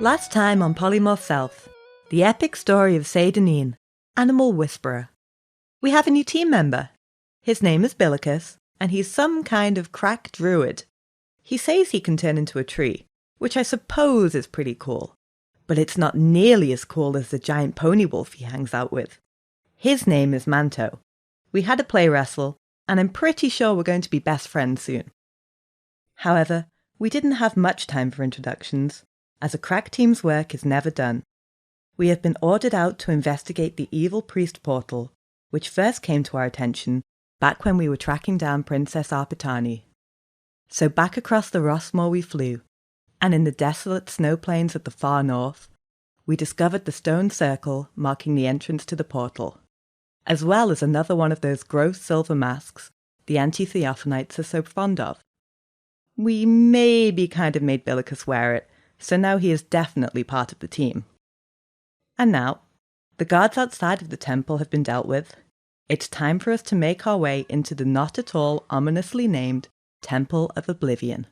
Last time on Polymorph Self, the epic story of Seyda, Animal Whisperer. We have a new team member. His name is Billicus, and he's some kind of crack druid. He says he can turn into a tree, which I suppose is pretty cool. But it's not nearly as cool as the giant pony wolf he hangs out with. His name is Manto. We had a play wrestle, and I'm pretty sure we're going to be best friends soon. However, we didn't have much time for introductions, as a crack team's work is never done. We have been ordered out to investigate the evil priest portal, which first came to our attention back when we were tracking down Princess Arpitani. So back across the Rossmoor we flew, and in the desolate snow plains at the far north, we discovered the stone circle marking the entrance to the portal, as well as another one of those gross silver masks the anti-Theophanites are so fond of. We maybe kind of made Billicus wear it, so now he is definitely part of the team. And now, the guards outside of the temple have been dealt with. It's time for us to make our way into the not at all ominously named Temple of Oblivion.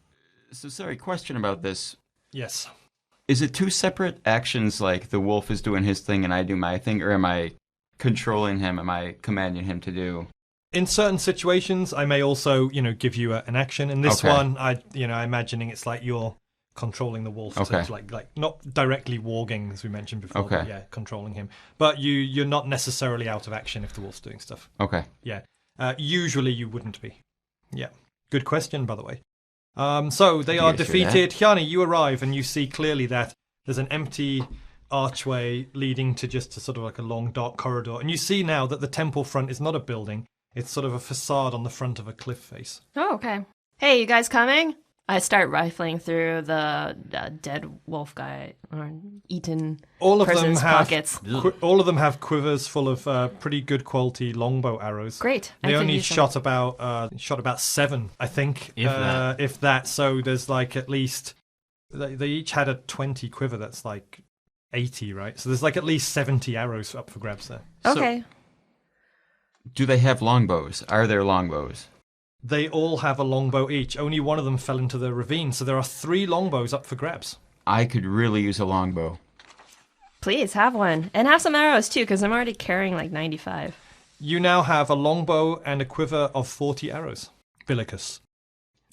So sorry, question about this. Yes. Is it two separate actions, like the wolf is doing his thing and I do my thing, or am I controlling him, am I commanding him to do? In certain situations, I may also, give you an action. In this one, I'm imagining it's like you're controlling the wolf. Okay. So it's like not directly warging, as we mentioned before. Okay. But yeah, controlling him. But you're not necessarily out of action if the wolf's doing stuff. Okay. Yeah. Usually you wouldn't be. Yeah. Good question, by the way. So they are defeated. Hjani, you arrive and you see clearly that there's an empty archway leading to just a sort of like a long dark corridor. And you see now that the temple front is not a building. It's sort of a facade on the front of a cliff face. Oh, okay. Hey, you guys coming? I start rifling through the dead wolf guy or eaten person's pockets. All of them have quivers full of pretty good quality longbow arrows. Great. They only shot about 7, I think, if that. So there's like at least they each had a 20 quiver. That's like 80, right? So there's like at least 70 arrows up for grabs there. Okay. So, do they have longbows? Are there longbows? They all have a longbow each. Only one of them fell into the ravine, so there are 3 longbows up for grabs. I could really use a longbow. Please, have one. And have some arrows, too, because I'm already carrying like 95. You now have a longbow and a quiver of 40 arrows. Billicus.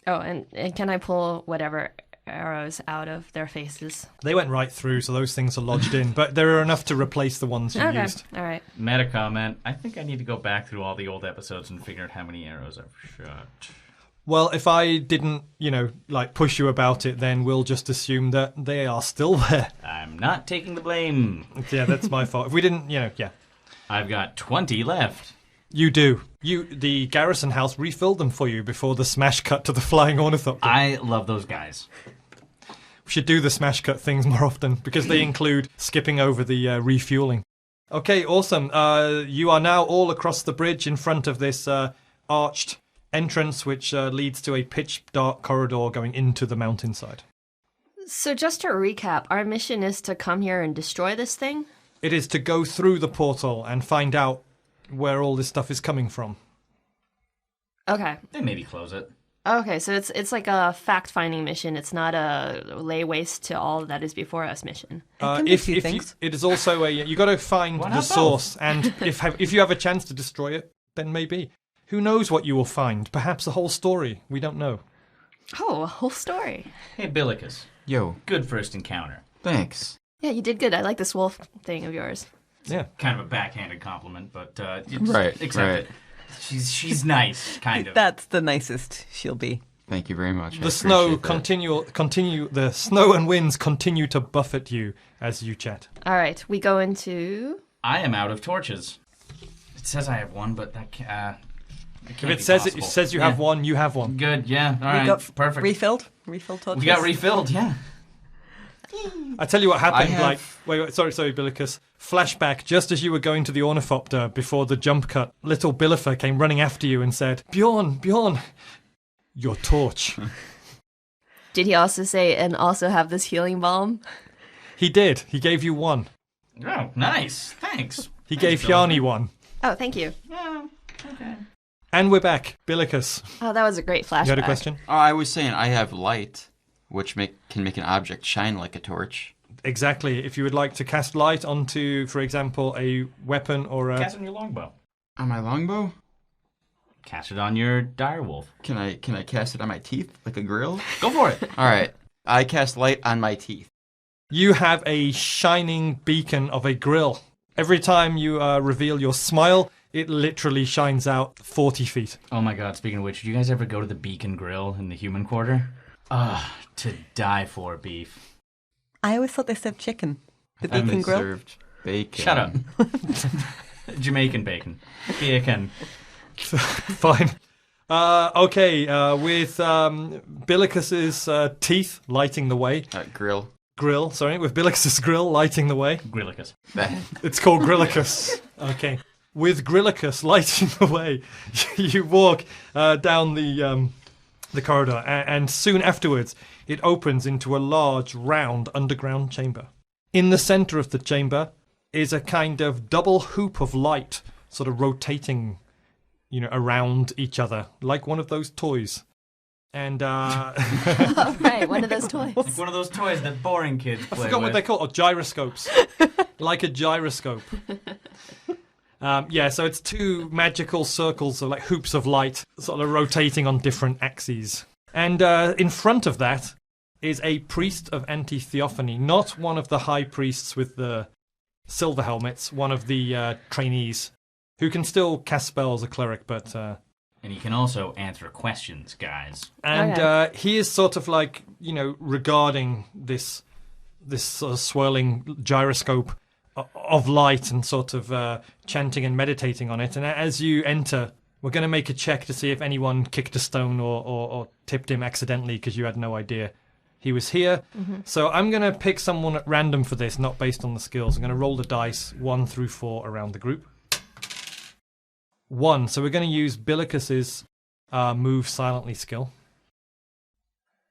Oh, and can I pull whatever arrows out of their faces? They went right through, so those things are lodged in, but there are enough to replace the ones you used. All right. Meta comment. I think I need to go back through all the old episodes and figure out how many arrows I've shot. Well, if I didn't, push you about it, then we'll just assume that they are still there. I'm not taking the blame. Yeah, that's my fault. If we didn't, yeah. I've got 20 left. You do. The garrison house refilled them for you before the smash cut to the flying ornithopter. I love those guys. We should do the smash cut things more often because they include skipping over the refueling. Okay, awesome. You are now all across the bridge in front of this arched entrance, which leads to a pitch dark corridor going into the mountainside. So just to recap, our mission is to come here and destroy this thing? It is to go through the portal and find out where all this stuff is coming from. Okay. Then maybe close it. Okay, so it's like a fact-finding mission. It's not a lay waste to all that is before us mission. It is also you got to find the source, and if you have a chance to destroy it, then maybe. Who knows what you will find? Perhaps the whole story. We don't know. Oh, a whole story. Hey, Billicus. Yo. Good first encounter. Thanks. Yeah, you did good. I like this wolf thing of yours. Yeah. Kind of a backhanded compliment, but right. It. She's nice, kind of. That's the nicest she'll be. Thank you very much. The snow the snow and winds continue to buffet you as you chat. All right, we go into... I am out of torches. It says I have one, but that if it says you have one, you have one. Good, yeah. All right, got perfect. Refilled torches. We got refilled, yeah. I tell you what happened, wait, sorry, Billicus. Flashback, just as you were going to the ornithopter before the jump cut, little Billifer came running after you and said, Bjorn, your torch. Did he also say, and also have this healing balm? He did. He gave you one. Oh, nice. Thanks. He gave Hjani one. Oh, thank you. Yeah, okay. And we're back. Billicus. Oh, that was a great flashback. You had a question? Oh, I was saying I have light, which can make an object shine like a torch. Exactly. If you would like to cast light onto, for example, a weapon or a... Cast it on your longbow. On my longbow? Cast it on your direwolf. Can I cast it on my teeth like a grill? Go for it. All right. I cast light on my teeth. You have a shining beacon of a grill. Every time you reveal your smile, it literally shines out 40 feet. Oh my god, speaking of which, did you guys ever go to the Beacon Grill in the human quarter? To die for beef. I always thought they served chicken. The I Beacon Grill. served bacon. Shut up. Jamaican bacon. Bacon. Fine. Okay, with Billicus's teeth lighting the way. Grill. With Billicus's grill lighting the way. Grillicus. It's called Grillicus. Okay. With Grillicus lighting the way, you walk down the corridor, and soon afterwards, it opens into a large, round, underground chamber. In the center of the chamber is a kind of double hoop of light, sort of rotating, around each other, like one of those toys. And, Right, one of those toys. Like one of those toys that boring kids play I forgot what they're called. Oh, gyroscopes. Like a gyroscope. So it's two magical circles of like hoops of light sort of rotating on different axes. And in front of that is a priest of anti-theophany, not one of the high priests with the silver helmets, one of the trainees, who can still cast spells, a cleric, but... And he can also answer questions, guys. And he is sort of like, regarding this sort of swirling gyroscope of light and sort of chanting and meditating on it. And as you enter, we're going to make a check to see if anyone kicked a stone or tipped him accidentally because you had no idea he was here. Mm-hmm. So I'm going to pick someone at random for this, not based on the skills. I'm going to roll the dice 1 through 4 around the group. 1. So we're going to use Billicus's move silently skill.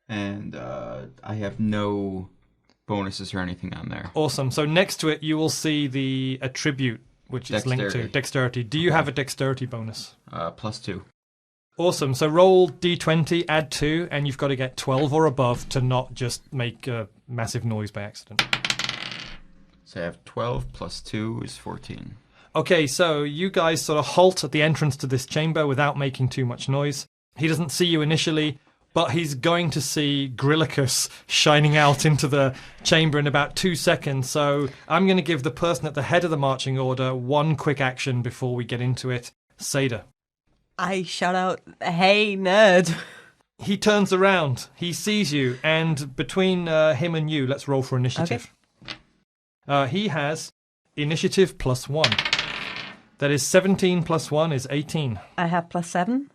And I have no bonuses or anything on there. Awesome. So next to it, you will see the attribute, which is linked to dexterity. Do you have a dexterity bonus? +2. Awesome. So roll d20, add 2, and you've got to get 12 or above to not just make a massive noise by accident. So I have 12 plus 2 is 14. Okay, so you guys sort of halt at the entrance to this chamber without making too much noise. He doesn't see you initially, but he's going to see Grillicus shining out into the chamber in about 2 seconds. So I'm going to give the person at the head of the marching order one quick action before we get into it. Seyda. I shout out, "Hey, nerd!" He turns around, he sees you, and between him and you, let's roll for initiative. Okay. He has initiative +1. That is 17 plus 1 is 18. I have +7.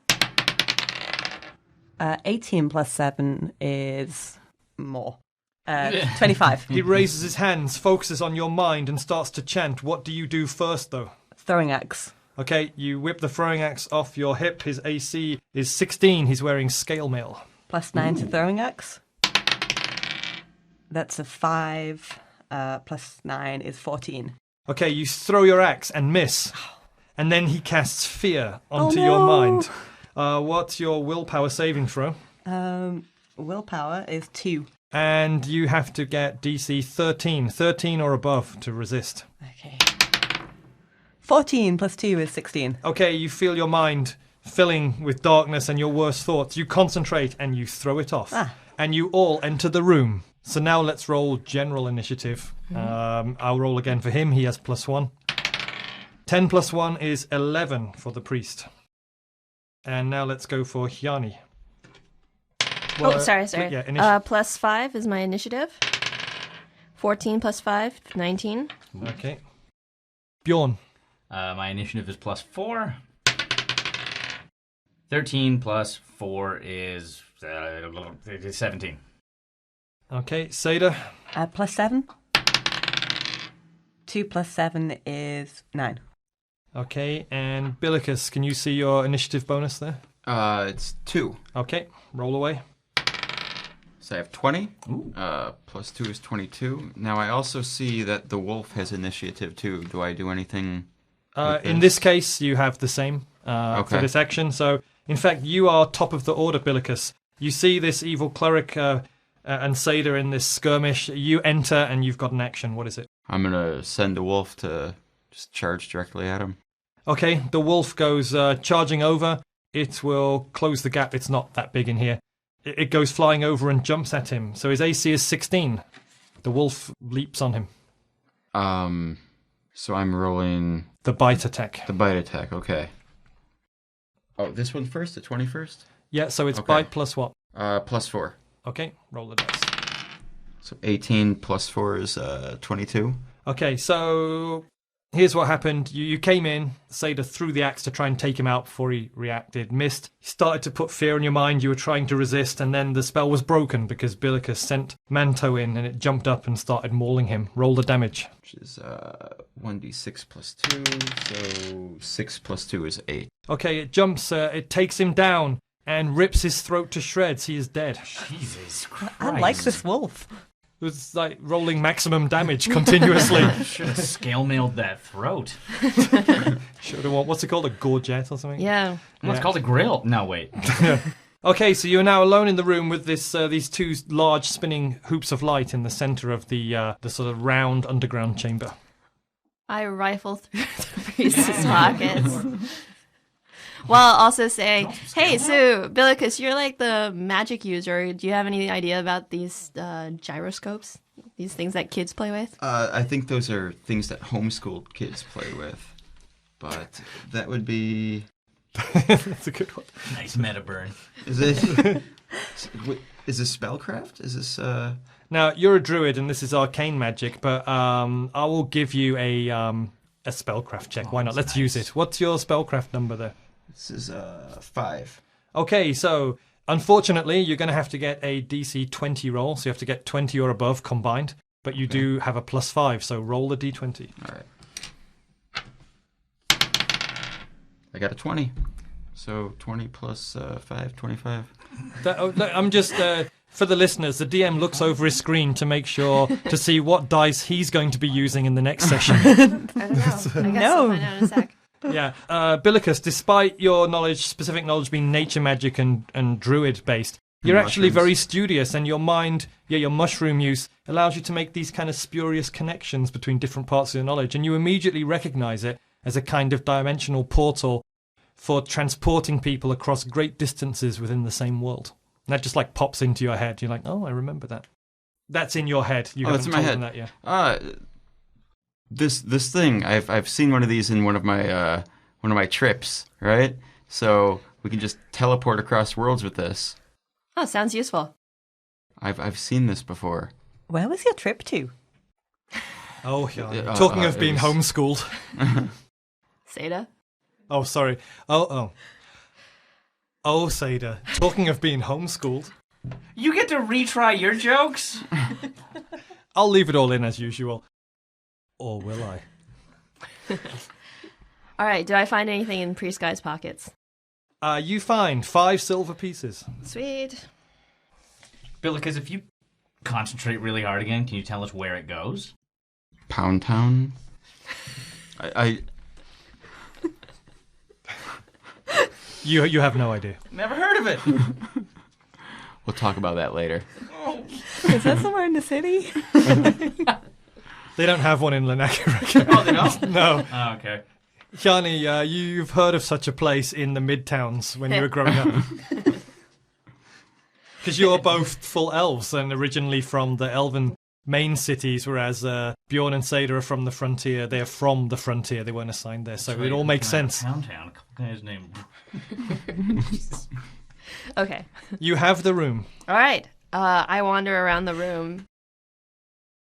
18 plus 7 is more. 25. He raises his hands, focuses on your mind, and starts to chant. What do you do first, though? Throwing axe. Okay, you whip the throwing axe off your hip. His AC is 16. He's wearing scale mail. +9 to throwing axe. That's a 5. +9 is 14. Okay, you throw your axe and miss. And then he casts fear onto your mind. What's your willpower saving throw? Willpower is 2. And you have to get DC 13. 13 or above to resist. Okay. 14 plus 2 is 16. Okay, you feel your mind filling with darkness and your worst thoughts. You concentrate and you throw it off. And you all enter the room. So now let's roll general initiative. I'll roll again for him. He has +1. 10 plus 1 is 11 for the priest. And now let's go for Hjani. Well, sorry. Yeah, +5 is my initiative. 14 plus 5, 19. Okay. Bjorn. My initiative is +4. 13 plus 4 is 17. Okay, Seyda. +7. 2 plus 7 is 9. Okay, and Billicus, can you see your initiative bonus there? It's 2. Okay, roll away. So I have 20. +2 is 22. Now I also see that the wolf has initiative too. Do I do anything? In this case, you have the same for this action. So, in fact, you are top of the order, Billicus. You see this evil cleric and Seyda in this skirmish. You enter and you've got an action. What is it? I'm going to send the wolf to just charge directly at him. Okay, the wolf goes charging over. It will close the gap. It's not that big in here. It goes flying over and jumps at him. So his AC is 16. The wolf leaps on him. So I'm rolling... The bite attack. The bite attack, okay. Oh, this one first? The 20 first? Yeah, so it's bite plus what? Plus 4. Okay, roll the dice. So 18 plus 4 is 22. Okay, so here's what happened. You came in, Seyda threw the axe to try and take him out before he reacted, missed. He started to put fear in your mind, you were trying to resist, and then the spell was broken because Billicus sent Manto in and it jumped up and started mauling him. Roll the damage. Which is 1d6 plus 2, so 6 plus 2 is 8. Okay, it jumps, it takes him down and rips his throat to shreds. He is dead. Jesus Christ. I like this wolf. It was like rolling maximum damage continuously. Should have scale-mailed that throat. Should have what's it called? A gorget or something? Yeah. Well, it's called a grill. No, wait. Okay, so you're now alone in the room with this these two large spinning hoops of light in the center of the sort of round underground chamber. I rifle through the priest's pockets. While also saying, hey, so, Billicus, you're like the magic user. Do you have any idea about these gyroscopes? These things that kids play with? I think those are things that homeschooled kids play with. But that would be... That's a good one. Nice meta burn. Is it... Is this spellcraft? Is this... Now, you're a druid and this is arcane magic, but I will give you a spellcraft check. Why not? Let's use it. What's your spellcraft number there? This is 5. Okay, so unfortunately, you're going to have to get a DC 20 roll, so you have to get 20 or above combined, but you do have a plus 5, so roll the D20. All right. I got a 20. So 20 plus 5, 25. I'm just, for the listeners, the DM looks over his screen to make sure to see what dice he's going to be using in the next session. I don't know. I guess I'll find out in a sec. Yeah, Billicus, despite your specific knowledge being nature magic and druid based, you're actually very studious, and your mind, your mushroom use allows you to make these kind of spurious connections between different parts of your knowledge, and you immediately recognize it as a kind of dimensional portal for transporting people across great distances within the same world. And that just like pops into your head. You're like, oh, I remember that. That's in your head. You haven't told them that yet. This thing, I've seen one of these in one of my trips, right? So we can just teleport across worlds with this. Oh, sounds useful. I've seen this before. Where was your trip to? Oh, yeah. Talking of being homeschooled. Seyda? Oh, sorry. Oh, Seyda. Talking of being homeschooled. You get to retry your jokes? I'll leave it all in as usual. Or will I? All right, do I find anything in Priest Guy's pockets? You find 5 silver pieces. Sweet. Billicus, if you concentrate really hard again, can you tell us where it goes? Pound Town? I You have no idea. Never heard of it. We'll talk about that later. Is that somewhere in the city? They don't have one in Lanaka. Oh, they don't? No. Oh, okay. Hjani, you've heard of such a place in the mid-towns when you were growing up. Because you're both full elves and originally from the elven main cities, whereas Bjorn and Seyda are from the frontier. They're from the frontier. They weren't assigned there, so it all makes sense. Downtown. A couple guys named... Okay. You have the room. All right. I wander around the room.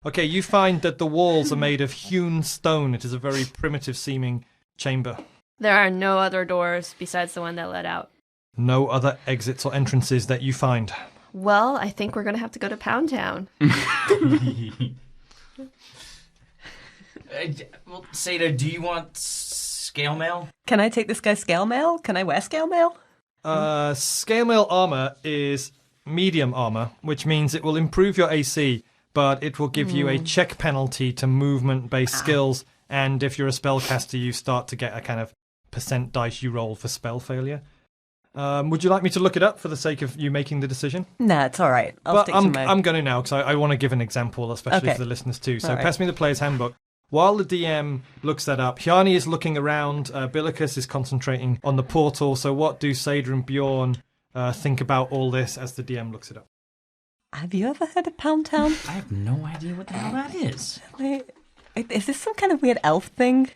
Okay, you find that the walls are made of hewn stone. It is a very primitive-seeming chamber. There are no other doors besides the one that led out. No other exits or entrances that you find. Well, I think we're going to have to go to Pound Town. Well, Seyda, do you want scale mail? Can I take this guy's scale mail? Can I wear scale mail? Scale mail armor is medium armor, which means it will improve your AC, but it will give you a check penalty to movement-based skills, and if you're a spellcaster, you start to get a kind of % dice you roll for spell failure. Would you like me to look it up for the sake of you making the decision? Nah, it's all right. I'm going to now, because I want to give an example, especially for the listeners too. So pass me the player's handbook. While the DM looks that up, Hjani is looking around, Billicus is concentrating on the portal. So what do Seyda and Bjorn think about all this as the DM looks it up? Have you ever heard of Pound Town? I have no idea what the hell that is. Wait, is this some kind of weird elf thing?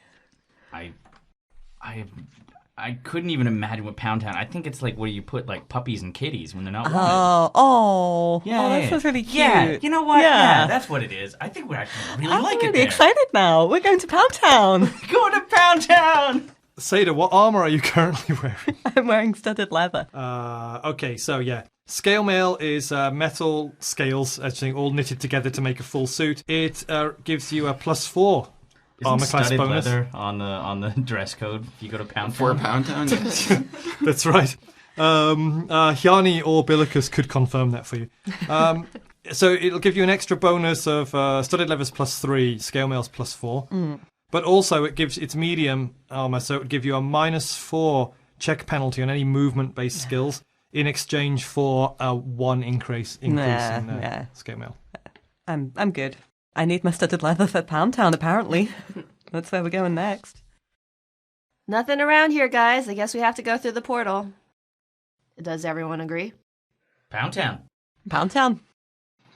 I couldn't even imagine what Pound Town. I think it's like where you put like puppies and kitties when they're not wanted. That sounds really cute. Yeah, you know what? Yeah, that's what it is. I think we're actually really like it. I'm really excited now. We're going to Pound Town. Going to Pound Town. Seyda, what armor are you currently wearing? I'm wearing studded leather. Okay, so yeah. Scale mail is metal scales, actually all knitted together to make a full suit. It gives you a +4 armor class bonus. Leather on the dress code if you go to Pound Town? For Pound Town, yes. That's right. Hjani or Billicus could confirm that for you. So it'll give you an extra bonus of studded leathers +3, scale mails +4. But also it's medium armor, so it would give you a -4 check penalty on any movement-based skills in exchange for a 1 increase in scale mail. I'm good. I need my studded leather for Pound Town, apparently. That's where we're going next. Nothing around here, guys. I guess we have to go through the portal. Does everyone agree? Pound Town. Pound Town.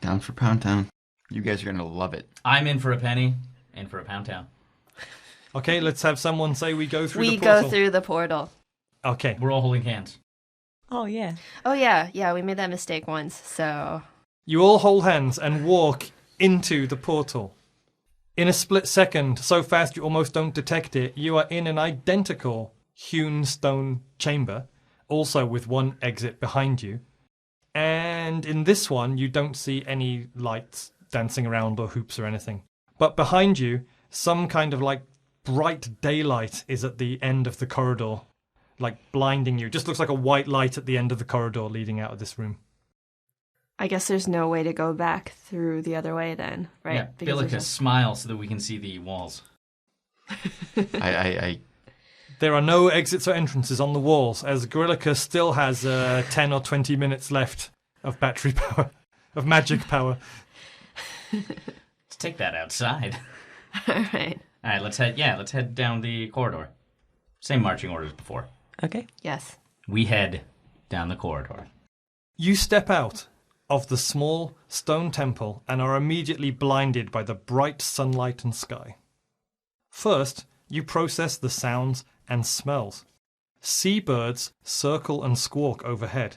Down for Pound Town. You guys are going to love it. I'm in for a penny, in for a Pound Town. Okay, let's have someone say we go through the portal. We go through the portal. Okay. We're all holding hands. Oh, yeah. Oh, yeah. Yeah, we made that mistake once, so... You all hold hands and walk into the portal. In a split second, so fast you almost don't detect it, you are in an identical hewn stone chamber, also with one exit behind you. And in this one, you don't see any lights dancing around or hoops or anything. But behind you, some kind of like bright daylight is at the end of the corridor, like blinding you. Just looks like a white light at the end of the corridor leading out of this room. I guess there's no way to go back through the other way then, right? Yeah, Billicus, smile so that we can see the walls. There are no exits or entrances on the walls, as Billicus still has 10 or 20 minutes left of battery power, of magic power. Let's take that outside. All right. All right, let's head down the corridor. Same marching order as before. Okay. Yes. We head down the corridor. You step out of the small stone temple and are immediately blinded by the bright sunlight and sky. First, you process the sounds and smells. Seabirds circle and squawk overhead.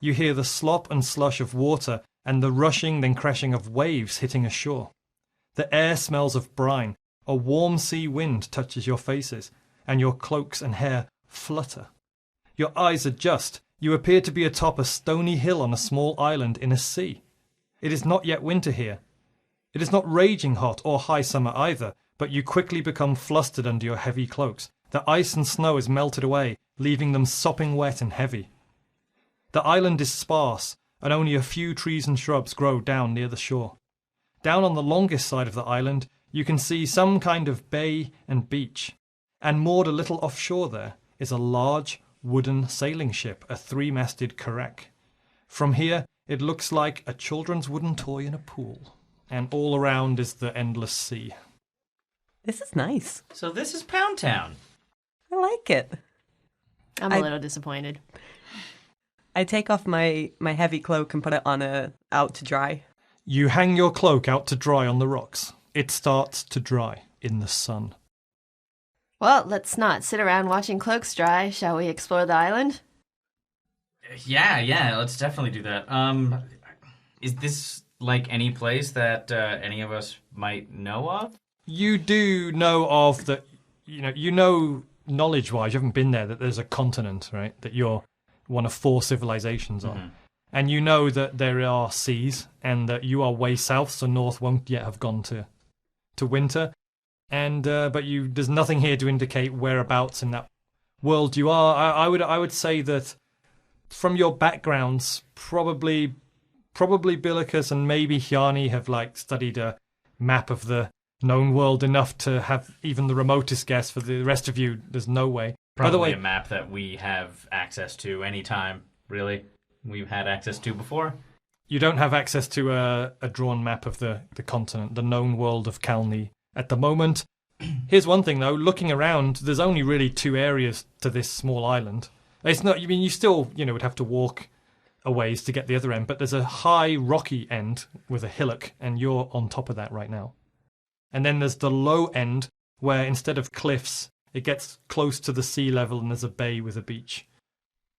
You hear the slop and slush of water and the rushing then crashing of waves hitting ashore. The air smells of brine. A warm sea wind touches your faces, and your cloaks and hair flutter. Your eyes adjust. You appear to be atop a stony hill on a small island in a sea. It is not yet winter here. It is not raging hot or high summer either, but you quickly become flustered under your heavy cloaks. The ice and snow is melted away, leaving them sopping wet and heavy. The island is sparse, and only a few trees and shrubs grow down near the shore. Down on the longest side of the island, you can see some kind of bay and beach, and moored a little offshore there is a large wooden sailing ship, a 3-masted carrack. From here, it looks like a children's wooden toy in a pool, and all around is the endless sea. This is nice. So this is Pound Town. I like it. I'm a little disappointed. I take off my heavy cloak and put it on out to dry. You hang your cloak out to dry on the rocks. It starts to dry in the sun. Well, let's not sit around watching cloaks dry. Shall we explore the island? Yeah, let's definitely do that. Is this like any place that any of us might know of? You do know of that, you know knowledge-wise, you haven't been there, that there's a continent, right, that you're one of 4 civilizations on. Mm-hmm. And you know that there are seas, and that you are way south, so north won't yet have gone to winter. And but there's nothing here to indicate whereabouts in that world you are. I would say that from your backgrounds, probably Billicus and maybe Hjani have like studied a map of the known world enough to have even the remotest guess. For the rest of you, there's no way. Probably By the way, a map that we have access to anytime, really. We've had access to before. you don't have access to a drawn map of the continent, the known world of Calni at the moment. Here's one thing, though. Looking around, there's only really 2 areas to this small island. It's not. I mean, you still, would have to walk a ways to get the other end, but there's a high, rocky end with a hillock, and you're on top of that right now. And then there's the low end, where instead of cliffs, it gets close to the sea level, and there's a bay with a beach.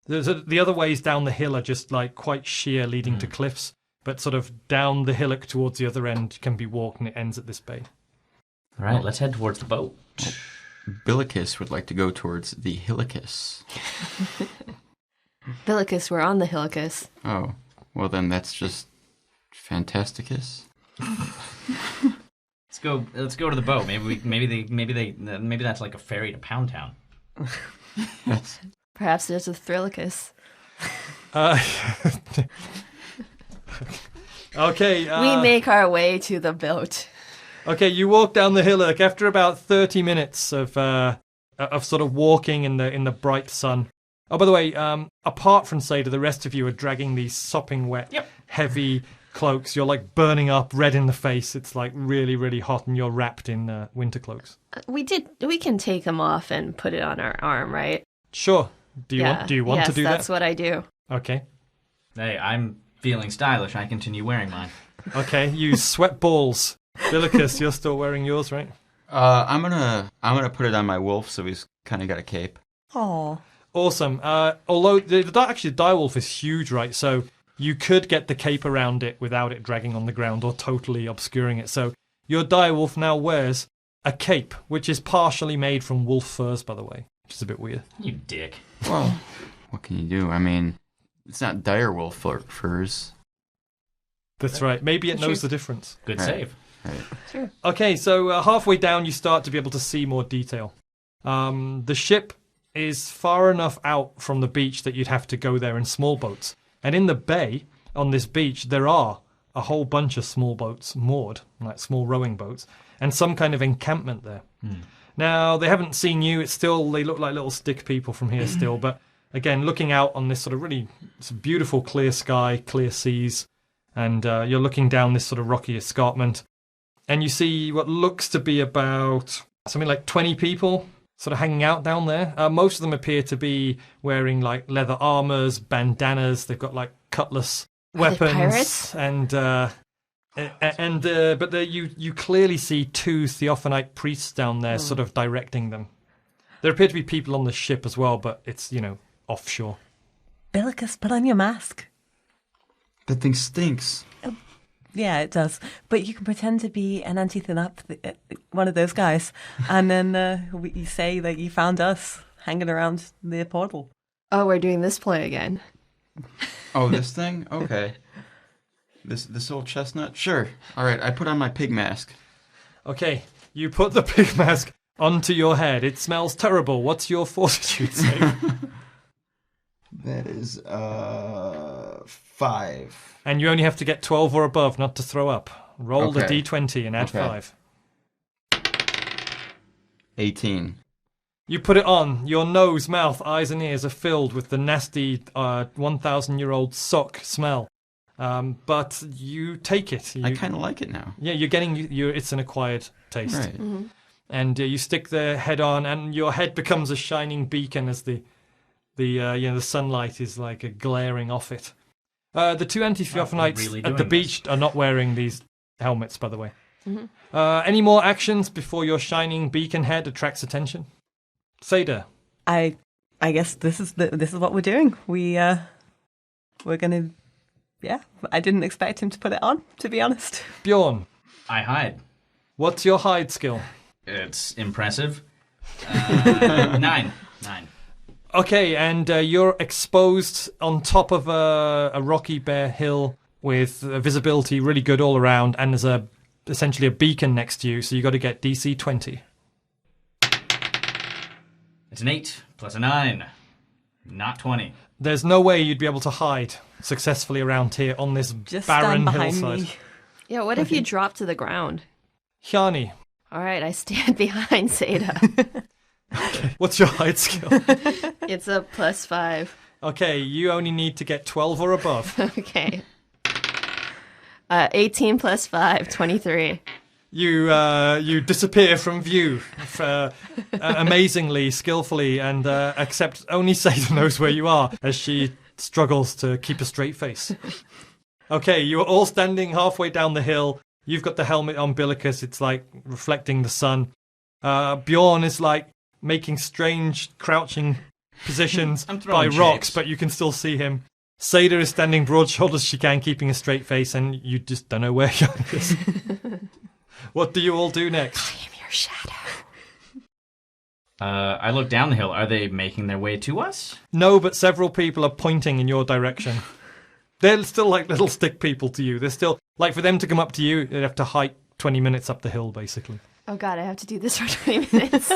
The other ways down the hill are just like quite sheer, leading to cliffs, but sort of down the hillock towards the other end can be walked, and it ends at this bay. All right, let's head towards the boat. Billicus would like to go towards the Hillicus. Billicus, we're on the Hillicus. Oh, well then that's just fantasticus. Let's go to the boat. Maybe that's like a ferry to Pound Town. Yes. Perhaps there's a Thrillicus. Okay. We make our way to the boat. Okay, you walk down the hillock after about 30 minutes of sort of walking in the bright sun. Oh, by the way, apart from Seyda, the rest of you are dragging these sopping wet, heavy cloaks. You're like burning up, red in the face. It's like really, really hot, and you're wrapped in winter cloaks. We can take them off and put it on our arm, right? Sure. Do you want yes, to do that? That's what I do. Okay. Hey, I'm feeling stylish. I continue wearing mine. Okay, you sweat balls. Billicus, you're still wearing yours, right? I'm gonna put it on my wolf, so he's kind of got a cape. Aw. Awesome. Although the direwolf is huge, right? So you could get the cape around it without it dragging on the ground or totally obscuring it. So your direwolf now wears a cape, which is partially made from wolf furs, by the way, which is a bit weird. You dick. Well, what can you do? I mean, it's not direwolf furs. That's right. Maybe it knows the difference. Good Right. save. Right. Sure. Okay, so halfway down, you start to be able to see more detail. The ship is far enough out from the beach that you'd have to go there in small boats. And in the bay, on this beach, there are a whole bunch of small boats moored, like small rowing boats, and some kind of encampment there. Now, they haven't seen you. They look like little stick people from here still. But again, looking out on this sort of really beautiful clear sky, clear seas, and you're looking down this sort of rocky escarpment. And you see what looks to be about something like 20 people sort of hanging out down there. Most of them appear to be wearing like leather armors, bandanas. They've got like cutlass weapons. Pirates? But you clearly see 2 theophanite priests down there sort of directing them. There appear to be people on the ship as well, but it's, offshore. Billicus, put on your mask. That thing stinks. Yeah, it does. But you can pretend to be an Antithanap, one of those guys, and then you say that you found us hanging around the portal. Oh, we're doing this play again. Oh, this thing? Okay. This old chestnut? Sure. All right, I put on my pig mask. Okay, you put the pig mask onto your head. It smells terrible. What's your fortitude save? That is 5. And you only have to get 12 or above not to throw up. Roll the Okay. d20 and add Okay. 5. 18. You put it on. Your nose, mouth, eyes and ears are filled with the nasty 1,000-year-old sock smell. But you take it. I kind of like it now. Yeah, you're getting... it's an acquired taste. Right. And you stick the head on, and your head becomes a shining beacon as the sunlight is like glaring off it. The 2 anti-theophanites really at the doing beach are not wearing these helmets, by the way. Any more actions before your shining beacon head attracts attention? Seyda. I guess this is what we're doing. We're gonna. Yeah, I didn't expect him to put it on, to be honest. Bjorn. I hide. What's your hide skill? It's impressive. 9. Okay, and you're exposed on top of a rocky bare hill with visibility really good all around, and there's essentially a beacon next to you, so you got to get DC 20. It's an 8 plus a 9. Not 20. There's no way you'd be able to hide successfully around here on this Just barren stand behind hillside. me. Yeah, what if you drop to the ground? Hjani. All right, I stand behind Seyda. Okay. What's your hide skill? It's a +5. Okay, you only need to get 12 or above. Okay. 18 + 5, 23. You disappear from view amazingly, skillfully, and except only Seyda knows where you are as she struggles to keep a straight face. Okay, you are all standing halfway down the hill. You've got the helmet on Billicus. It's like reflecting the sun. Bjorn is like making strange crouching positions by rocks, but you can still see him. Seyda is standing broad shoulders as she can, keeping a straight face, and you just don't know where Hjani is. What do you all do next? I am your shadow. I look down the hill. Are they making their way to us? No, but several people are pointing in your direction. They're still like little stick people to you. They're still, like, for them to come up to you, they'd have to hike 20 minutes up the hill, basically. Oh god, I have to do this for 20 minutes.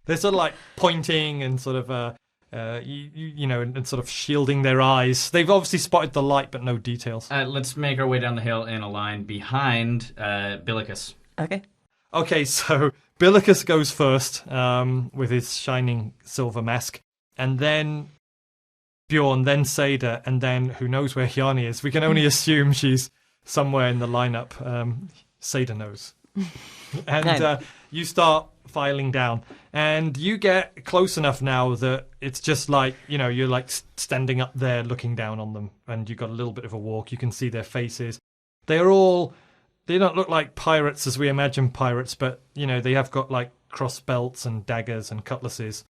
They're sort of like pointing and sort of, you know, and sort of shielding their eyes. They've obviously spotted the light, but no details. Let's make our way down the hill in a line behind Billicus. Okay. Okay, so Billicus goes first with his shining silver mask, and then Bjorn, then Seyda, and then who knows where Hjani is. We can only assume she's somewhere in the lineup. Seyda knows. And you start filing down, and you get close enough now that it's just like, you know, you're like standing up there looking down on them, and you've got a little bit of a walk. You can see their faces. They don't look like pirates as we imagine pirates, but, you know, they have got like cross belts and daggers and cutlasses.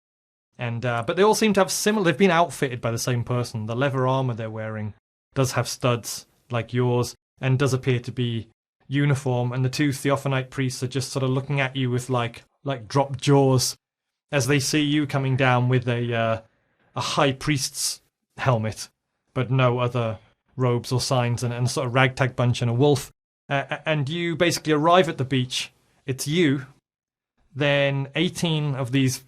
And but they all seem to have similar. They've been outfitted by the same person. The leather armor they're wearing does have studs like yours, and does appear to be uniform. And the two Theophanite priests are just sort of looking at you with like dropped jaws as they see you coming down with a high priest's helmet, but no other robes or signs, and a sort of ragtag bunch and a wolf. And you basically arrive at the beach. It's you, then 18 of these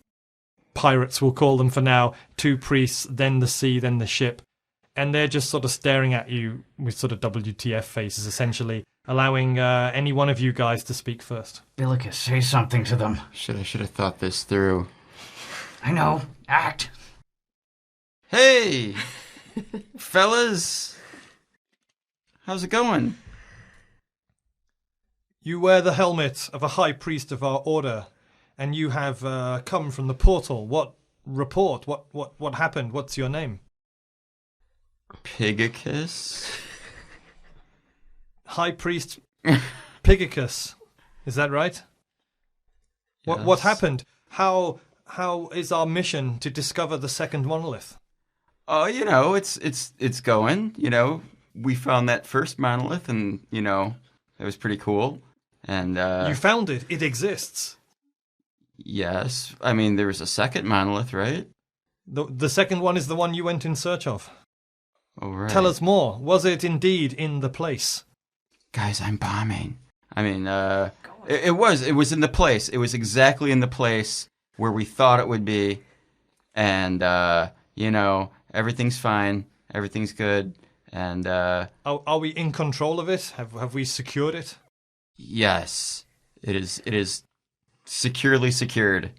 pirates, we'll call them for now, 2 priests, then the sea, then the ship. And they're just sort of staring at you with sort of WTF faces, essentially, allowing any one of you guys to speak first. Billicus, say something to them. Should have thought this through. I know. Act. Hey, fellas. How's it going? You wear the helmet of a high priest of our order, and you have come from the portal. What report? What happened? What's your name? Pigiccus? High priest Pigiccus. Is that right? Yes. What happened? How is our mission to discover the second monolith? Oh, you know, it's going. You know, we found that first monolith, and you know, it was pretty cool. And you found it. It exists. Yes. I mean, there was a second monolith, right? The second one is the one you went in search of. Oh, right. Tell us more. Was it indeed in the place? Guys, I'm bombing. I mean, it was in the place. It was exactly in the place where we thought it would be. And, you know, everything's fine. Everything's good. And, are we in control of it? Have we secured it? Yes. It is securely secured.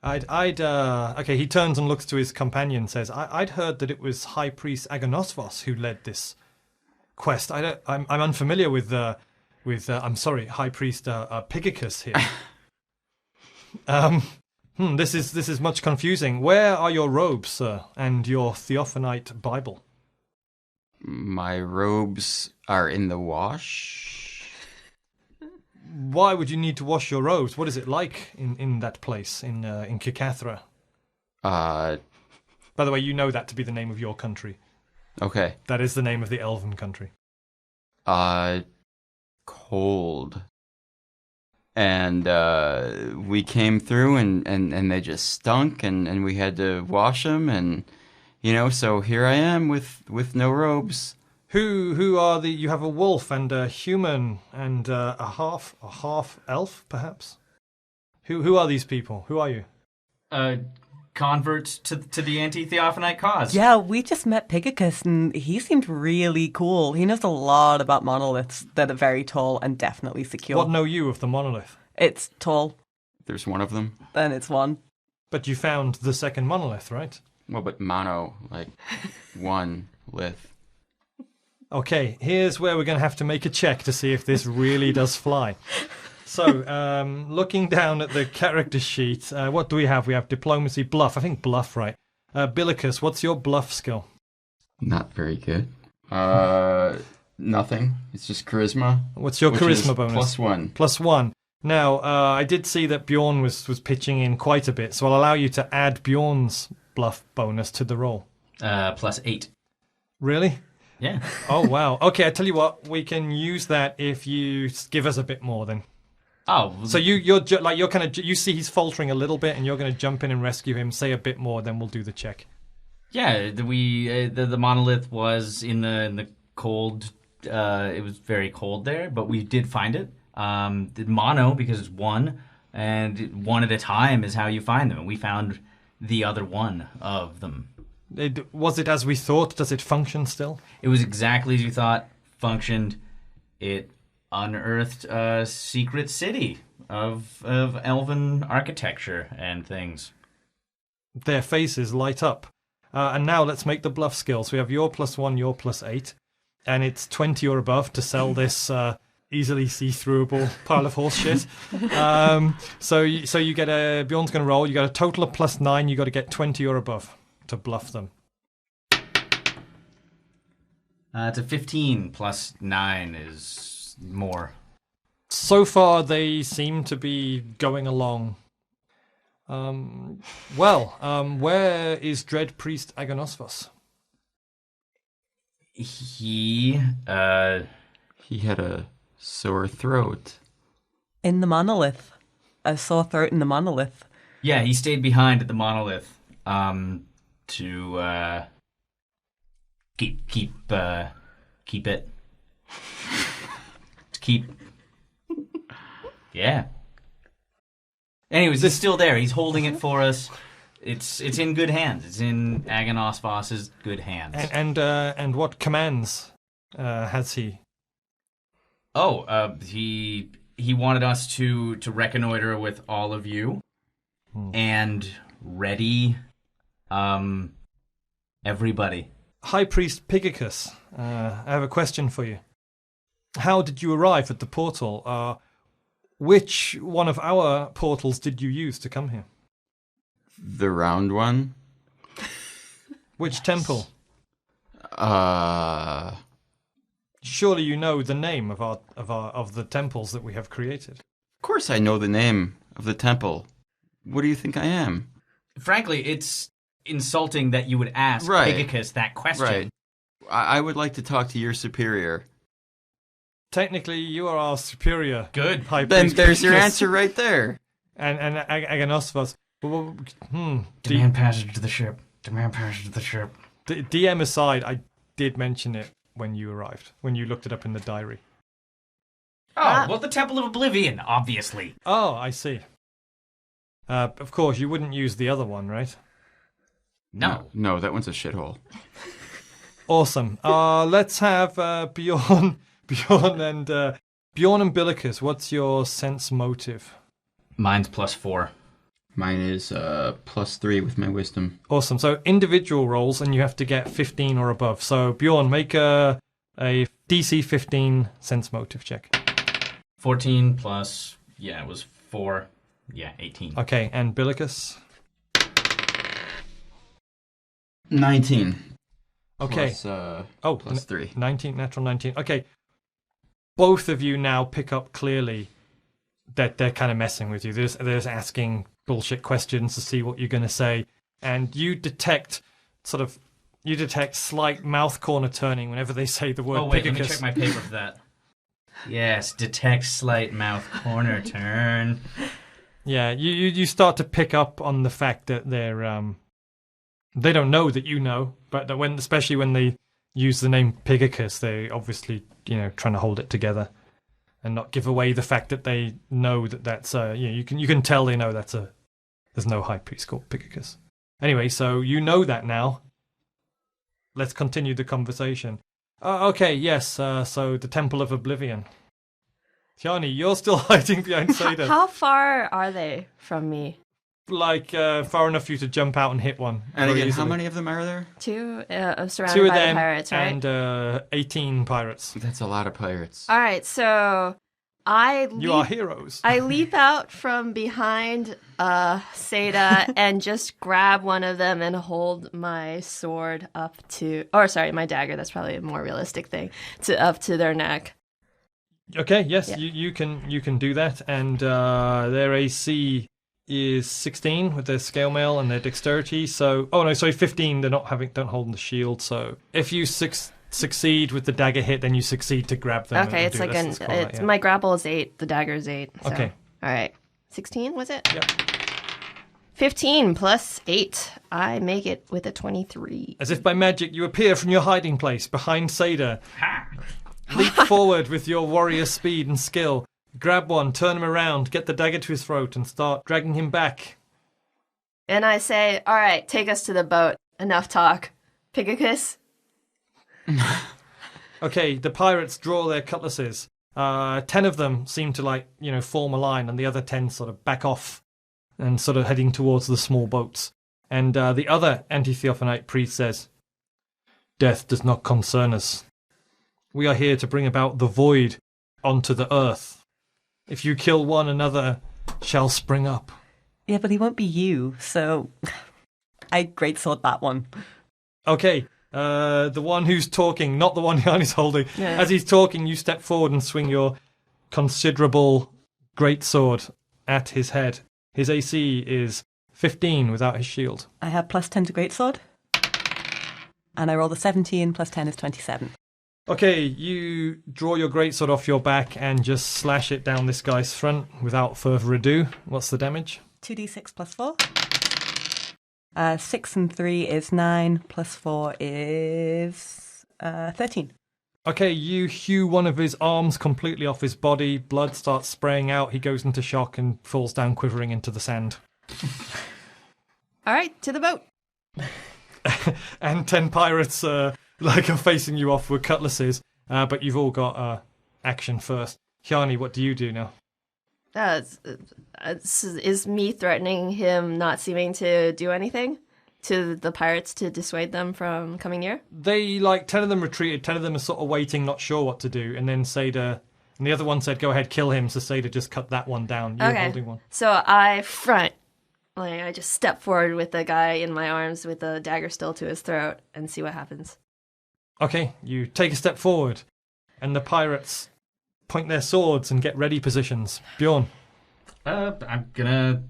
Okay, he turns and looks to his companion and says, I'd heard that it was High Priest Agonosvos who led this quest. I'm unfamiliar with I'm sorry, High Priest Pigiccus here. This is much confusing. Where are your robes, sir, and your Theophanite Bible? My robes are in the wash. Why would you need to wash your robes? What is it like in that place, in Kikathra? By the way, you know that to be the name of your country. Okay. That is the name of the elven country. Cold. And we came through and they just stunk and we had to wash them, and you know, so here I am with no robes. Who are the? You have a wolf and a human and a half elf, perhaps. Who are these people? Who are you? Converts to the anti-Theophanite cause. Yeah, we just met Pigiccus, and he seemed really cool. He knows a lot about monoliths that are very tall and definitely secure. What know you of the monolith? It's tall. There's one of them. And it's one. But you found the second monolith, right? Well, but mono, like one lith. Okay, here's where we're going to have to make a check to see if this really does fly. So, looking down at the character sheet, what do we have? We have diplomacy, bluff. I think bluff, right? Billicus, what's your bluff skill? Not very good. Nothing. It's just charisma. What's your charisma bonus? +1. +1. Now, I did see that Bjorn was pitching in quite a bit, so I'll allow you to add Bjorn's bluff bonus to the roll. +8. Really? Yeah. Oh, wow. Okay, I tell you what, we can use that if you give us a bit more then. Oh. So you see he's faltering a little bit, and you're going to jump in and rescue him. Say a bit more, then we'll do the check. Yeah, the monolith was in the cold. It was very cold there, but we did find it. The mono, because it's one, and one at a time is how you find them. And we found the other one of them. Was it as we thought? Does it function still? It was exactly as you thought. Functioned. It unearthed a secret city of elven architecture and things. Their faces light up. And now let's make the bluff skills. We have your +1, your +8, and it's 20 or above to sell this easily see-throughable pile of horse shit. So you get Bjorn's going to roll. You got a total of +9. You got to get 20 or above to bluff them. It's a 15 +9 is more. So far, they seem to be going along. Where is Dread Priest Agonosphos? He had a sore throat. In the monolith. A sore throat in the monolith. Yeah, he stayed behind at the monolith to keep it. To keep. Yeah. Anyways, it's still there. He's holding it for us. It's in good hands. It's in Agonosphos's good hands. And what commands has he? Oh, he wanted us to reconnoiter with all of you and ready everybody. High Priest Pigiccus, I have a question for you. How did you arrive at the portal? Which one of our portals did you use to come here? The round one. Which temple? Surely you know the name of the temples that we have created. Of course I know the name of the temple. What do you think I am? Frankly, it's insulting that you would ask Pigiccus that question. Right. I would like to talk to your superior. Technically, you are our superior. Good. High Then Priest there's your Pigiccus. answer right there. And Agonosphos. Demand passage to the ship. Demand passage to the ship. DM aside, I did mention it when you arrived, when you looked it up in the diary. Oh, well, the Temple of Oblivion, obviously. Oh, I see. Of course, you wouldn't use the other one, right? No. No, that one's a shithole. Awesome. Let's have Bjorn and Billicus. What's your sense motive? Mine's +4. Mine is +3 with my wisdom. Awesome. So individual rolls, and you have to get 15 or above. So Bjorn, make a DC 15 sense motive check. 14 plus, it was 4. Yeah, 18. Okay, and Billicus? 19. Okay. Plus 3. 19, natural 19. Okay. Both of you now pick up clearly that they're kind of messing with you. They're just asking bullshit questions to see what you're going to say. And you detect slight mouth corner turning whenever they say the word wait, Pigiccus. let me check my paper for that. Yes, detect slight mouth corner turn. Yeah, you start to pick up on the fact that they don't know that you know, but that especially when they use the name Pigiccus, they obviously trying to hold it together and not give away the fact that they know that's you can tell they know there's no high priest called Pigiccus. Anyway, so you know that now. Let's continue the conversation. Okay, yes. So the Temple of Oblivion. Hjani, you're still hiding behind Seyda. How far are they from me? far enough for you to jump out and hit one. And again, easily. how many of them are there? Two surrounded Two of by them the pirates, right? and 18 pirates. That's a lot of pirates. All right, so You are heroes. I leap out from behind Seyda and just grab one of them and hold my sword up to, my dagger. That's probably a more realistic thing, up to their neck. Okay, yes, Yeah. you can do that, and their AC is 16 with their scale mail and their dexterity. So, 15. They're don't hold the shield. So, if you succeed with the dagger hit, then you succeed to grab them. Okay, it's like my grapple is 8, the dagger is 8. So. Okay, All right, 16 was it? Yep. 15 plus 8. I make it with a 23. As if by magic, you appear from your hiding place behind Seyda. Leap forward with your warrior speed and skill. Grab one, turn him around, get the dagger to his throat, and start dragging him back. And I say, all right, take us to the boat. Enough talk. Pigiccus? Okay, the pirates draw their cutlasses. 10 of them seem to, form a line, and the other 10 sort of back off and sort of heading towards the small boats. And the other anti-Theophanite priest says, "Death does not concern us. We are here to bring about the void onto the earth. If you kill one, another shall spring up." Yeah, but he won't be you, so I greatsword that one. Okay, the one who's talking, not the one Hjani's holding. Yeah. As he's talking, you step forward and swing your considerable greatsword at his head. His AC is 15 without his shield. I have plus 10 to greatsword, and I rolled a 17, plus 10 is 27. Okay, you draw your greatsword off your back and just slash it down this guy's front without further ado. What's the damage? 2d6 plus 4. 6 and 3 is 9, plus 4 is 13. Okay, you hew one of his arms completely off his body. Blood starts spraying out. He goes into shock and falls down quivering into the sand. All right, to the boat. And 10 pirates are facing you off with cutlasses. But you've all got action first. Hjani, what do you do now? Is me threatening him not seeming to do anything to the pirates to dissuade them from coming near? They, 10 of them retreated, 10 of them are sort of waiting, not sure what to do, and then Seyda, and the other one said, "Go ahead, kill him," so Seyda just cut that one down. You're holding one. So I front. I just step forward with the guy in my arms with the dagger still to his throat and see what happens. Okay, you take a step forward, and the pirates point their swords and get ready positions. Bjorn. I'm gonna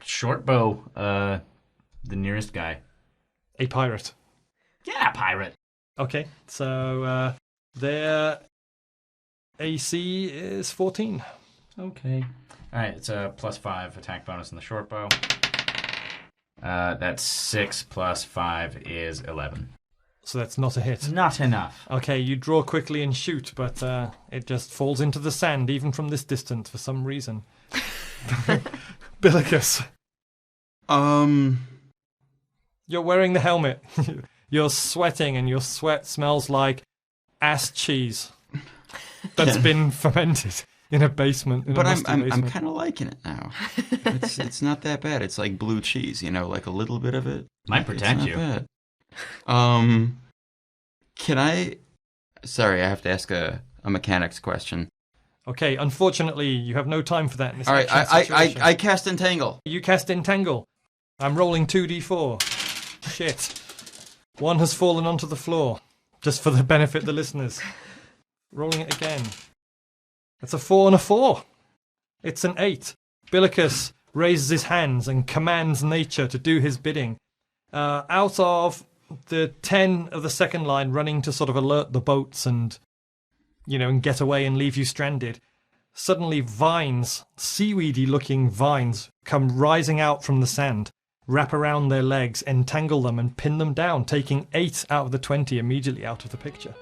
short bow the nearest guy. A pirate. Yeah, pirate. Okay, so their AC is 14. Okay. All right, it's a +5 attack bonus on the short bow. That's 6 plus 5 is 11. So that's not a hit. Not enough. Okay, you draw quickly and shoot, but it just falls into the sand, even from this distance, for some reason. Billicus. You're wearing the helmet. You're sweating, and your sweat smells like ass cheese that's been fermented in a basement. But I'm kind of liking it now. It's not that bad. It's like blue cheese, like a little bit of it might protect you. Bad. Can I? Sorry, I have to ask a mechanics question. Okay, unfortunately, you have no time for that in this All right, situation. I cast Entangle. You cast Entangle. I'm rolling 2d4. Shit. One has fallen onto the floor, just for the benefit of the listeners. Rolling it again. It's a 4 and a 4. It's an 8. Billicus raises his hands and commands nature to do his bidding. Out of the 10 of the second line running to sort of alert the boats and get away and leave you stranded, suddenly vines, seaweedy-looking vines, come rising out from the sand, wrap around their legs, entangle them and pin them down, taking 8 out of the 20 immediately out of the picture.